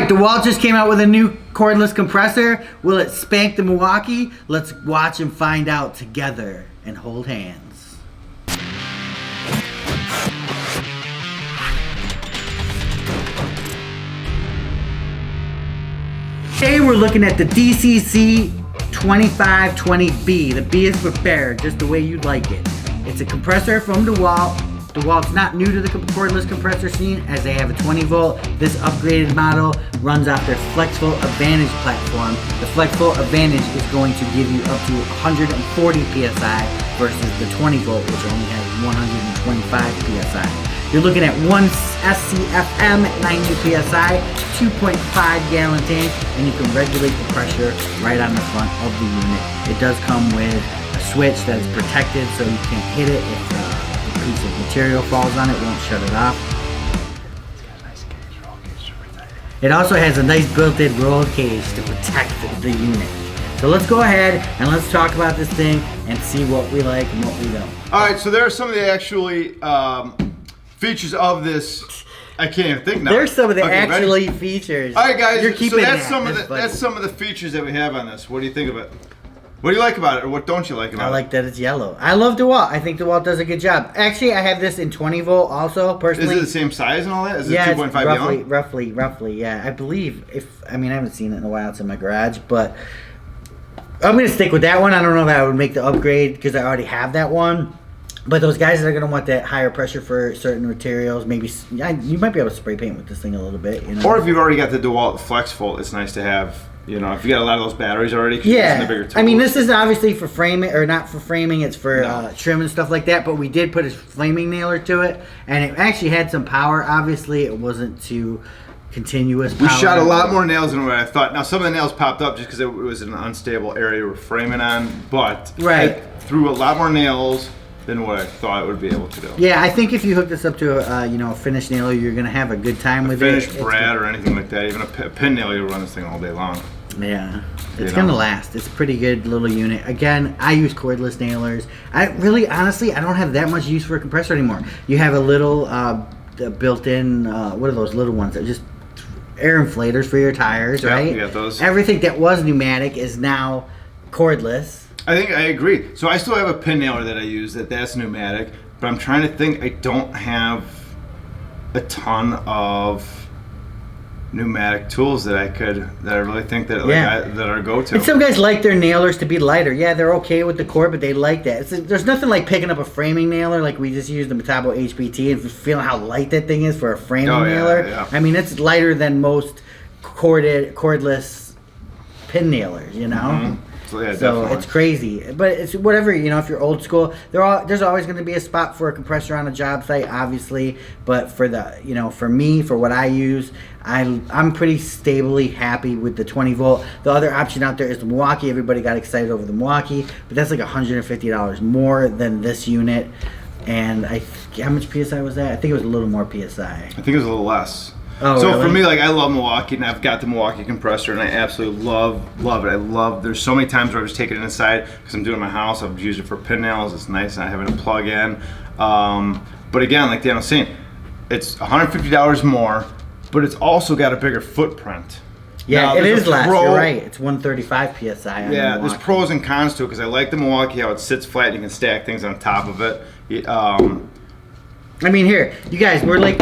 right, DeWalt just came out with a new cordless compressor. Will it spank the Milwaukee? Let's watch and find out together and hold hands. Today we're looking at the DCC 2520B. The B is for bear, just the way you'd like it. It's a compressor from DeWalt. DeWalt's not new to the cordless compressor scene, as they have a 20 volt. This upgraded model runs off their Flexvolt Advantage platform. The Flexvolt Advantage is going to give you up to 140 PSI versus the 20 volt, which only has 125 PSI. You're looking at one SCFM at 90 PSI, 2.5 gallon tank, and you can regulate the pressure right on the front of the unit. It does come with a switch that is protected, so you can't hit it if a piece of material falls on it, won't shut it off. It also has a nice built-in roll cage to protect the unit. So let's go ahead and let's talk about this thing and see what we like and what we don't. Alright, so there are some of the actually features of this. I can't even think now. There's some of the actually features. Alright guys, you're keeping so that's that. that's some of the features that we have on this. What do you think of it? What do you like about it, or what don't you like about it? I like that it's yellow. I love DeWalt. I think DeWalt does a good job. Actually, I have this in 20 volt also, personally. Is it the same size and all that? Is it yeah, 2.5 gallon? Roughly, yeah. I believe, I haven't seen it in a while. It's in my garage, but I'm going to stick with that one. I don't know if I would make the upgrade because I already have that one. But those guys that are going to want that higher pressure for certain materials, maybe you might be able to spray paint with this thing a little bit. You know? Or if you've already got the DeWalt Flexvolt, it's nice to have. You know, if you got a lot of those batteries already, yeah. The bigger tools. I mean, this is obviously for framing, or not for framing. It's for trim and stuff like that. But we did put a flaming nailer to it, and it actually had some power. Obviously, it wasn't too continuous power. We shot a lot more nails than what I thought. Now, some of the nails popped up just because it was an unstable area we're framing on, but I threw a lot more nails than what I thought it would be able to do. Yeah, I think if you hook this up to a finished nailer, you're gonna have a good time with it. Finished brad or anything like that. Even a pin nail, you'll run this thing all day long. Yeah, it's gonna last. It's a pretty good little unit. Again, I use cordless nailers. Honestly, I don't have that much use for a compressor anymore. You have a little built-in, what are those little ones that just air inflators for your tires, right? You got those. Everything that was pneumatic is now cordless. I think I agree. So I still have a pin nailer that I use that's pneumatic, but I'm trying to think. I don't have a ton of pneumatic tools that I really think that that are go-to. And some guys like their nailers to be lighter. Yeah, they're okay with the cord, but they like that. There's nothing like picking up a framing nailer like we just used the Metabo HPT and feeling how light that thing is for a framing nailer. Yeah. I mean, it's lighter than most cordless pin nailers, you know? Mm-hmm. So it's crazy, but it's whatever, if you're old school, there's always going to be a spot for a compressor on a job site, obviously, but for for me, for what I use, I'm pretty stably happy with the 20 volt. The other option out there is the Milwaukee. Everybody got excited over the Milwaukee, but that's like $150 more than this unit. And how much PSI was that? I think it was a little more PSI. I think it was a little less. Oh, so really? For me, I love Milwaukee, and I've got the Milwaukee compressor, and I absolutely love it. There's so many times where I just take it inside because I'm doing my house. I've used it for pin nails. It's nice not having to plug in. But again, like Dan was saying, it's $150 more, but it's also got a bigger footprint. Yeah, now, it is less. You're right. It's 135 PSI. Yeah, there's pros and cons to it because I like the Milwaukee how it sits flat and you can stack things on top of it. I mean, here, you guys, we're like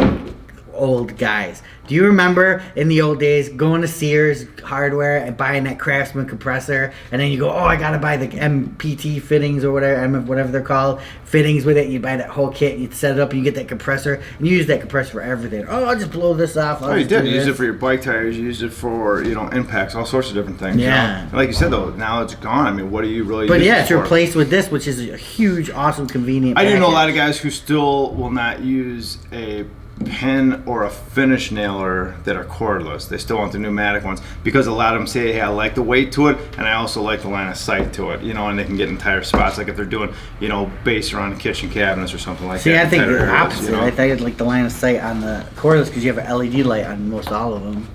old guys. Do you remember in the old days going to Sears Hardware and buying that Craftsman compressor, and then you go, I gotta buy the MPT fittings or whatever they're called, fittings with it. You buy that whole kit, you set it up, and you get that compressor, and you use that compressor for everything. I'll just blow this off. You did. You used it for your bike tires. You used it for impacts, all sorts of different things. Yeah. And like you said though, now it's gone. I mean, what do you really? But use it's replaced with this, which is a huge, awesome, convenient. I do know a lot of guys who still will not use a pin or a finish nailer that are cordless. They still want the pneumatic ones because a lot of them say, hey, I like the weight to it, and I also like the line of sight to it, and they can get entire spots, like if they're doing base around the kitchen cabinets or something like that. See, I think the opposite. I think I'd like the line of sight on the cordless because you have an LED light on most all of them.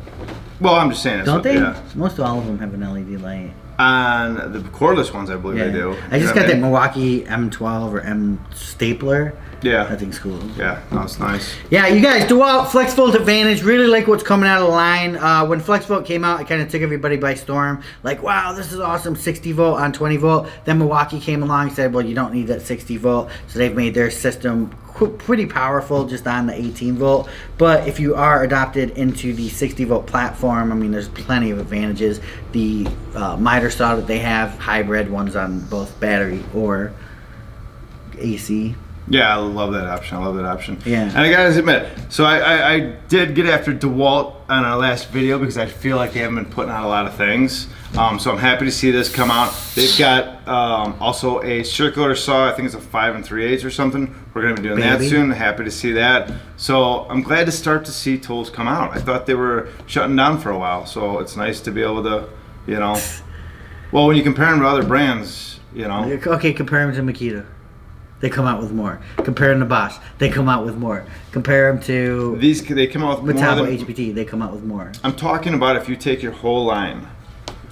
Well, I'm just saying. Don't they? Yeah. Most all of them have an LED light. On the cordless ones, I believe they do. I just got that Milwaukee M12 or M stapler, Yeah. That thing's cool. Yeah, that's nice. Yeah, you guys, DeWalt Flexvolt Advantage, really like what's coming out of the line. When Flexvolt came out, it kind of took everybody by storm. Like, wow, this is awesome, 60 volt on 20 volt. Then Milwaukee came along and said, well, you don't need that 60 volt. So they've made their system pretty powerful just on the 18 volt. But if you are adopted into the 60 volt platform, I mean, there's plenty of advantages. The miter saw that they have, hybrid ones on both battery or AC. Yeah, I love that option. Yeah. And I gotta admit, so I did get after DeWalt on our last video because I feel like they haven't been putting out a lot of things. So I'm happy to see this come out. They've got also a circular saw. I think it's a 5 3/8 or something. We're gonna be doing that soon. Happy to see that. So I'm glad to start to see tools come out. I thought they were shutting down for a while, so it's nice to be able to, you know. Well, when you compare them to other brands, you know. Okay, compare them to Makita. They come out with more. Compare them to Bosch. They come out with more. Compare them to these. They come out with more than HPT. They come out with more. I'm talking about if you take your whole line,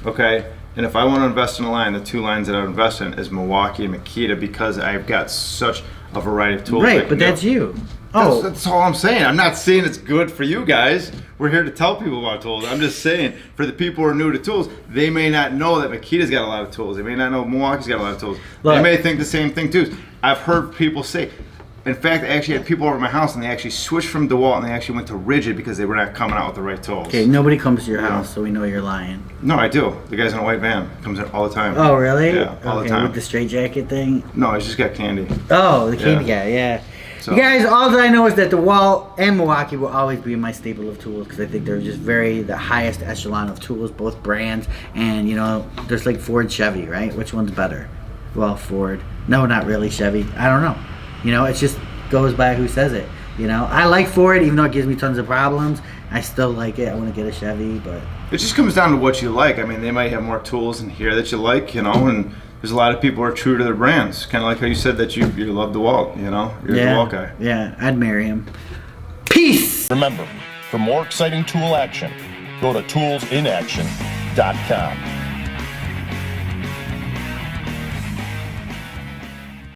okay. And if I want to invest in a line, the two lines that I would invest in is Milwaukee and Makita because I've got such a variety of tools. Right, but that's you. Oh, that's all I'm saying. I'm not saying it's good for you guys. We're here to tell people about tools. I'm just saying for the people who are new to tools, they may not know that Makita's got a lot of tools. They may not know Milwaukee's got a lot of tools. Look, they may think the same thing too. I've heard people say, in fact, I actually had people over at my house and they actually switched from DeWalt and they actually went to rigid because they were not coming out with the right tools. Okay, nobody comes to your house, so we know you're lying. No, I do. The guy's in a white van. Comes in all the time. Oh, really? Yeah, all the time. With the straight jacket thing? No, he's just got candy. Oh, the candy guy, yeah. So. You guys, all that I know is that DeWalt and Milwaukee will always be my staple of tools because I think they're just the highest echelon of tools, both brands. And, you know, there's like Ford, Chevy, right? Which one's better? Well, Ford. No, not really Chevy. I don't know. You know, it just goes by who says it. You know, I like Ford, even though it gives me tons of problems. I still like it. I want to get a Chevy, but... It just comes down to what you like. I mean, they might have more tools in here that you like, you know, and... There's a lot of people who are true to their brands, kind of like how you said that you love DeWalt, you know? You're a DeWalt guy. Yeah, I'd marry him. Peace! Remember, for more exciting tool action, go to toolsinaction.com.